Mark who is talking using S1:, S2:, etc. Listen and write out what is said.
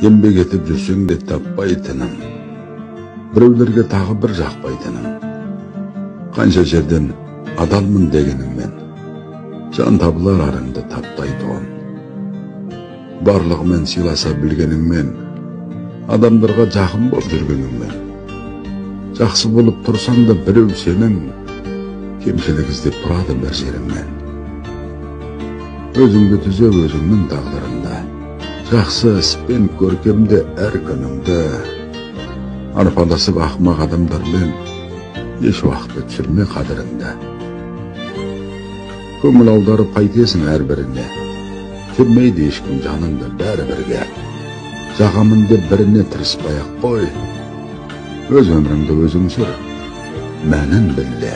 S1: Еңбек етіп жүрсең де таппайтыным, біреулерге тағы бір жақпайтыным. Қанша жерден адалмын дегеніңмен, жан табылар арыңды таптайтуым. Барлығымен сыйласа білгеніңмен, адамдарға жақын болып жүргеніңмен, жақсы болып тұрсаң да біреу сенің кемшілік іздеп тұрады бір жеріңмен. Өзіңді түзеп өзіңнің тағдырында, жақсы іспен көркемде әр күніңді, арпаласып ақымақ адамдармен еш уақытты түсірме қадіріңді. Көңіл аударып қайтесің әрбіріне, жүрмейді ешкім жаныңды бәрі бірге. Жағамын деп біріне тырыспай-ақ қой, өз өміріңді өзің сүр, мәнін білде.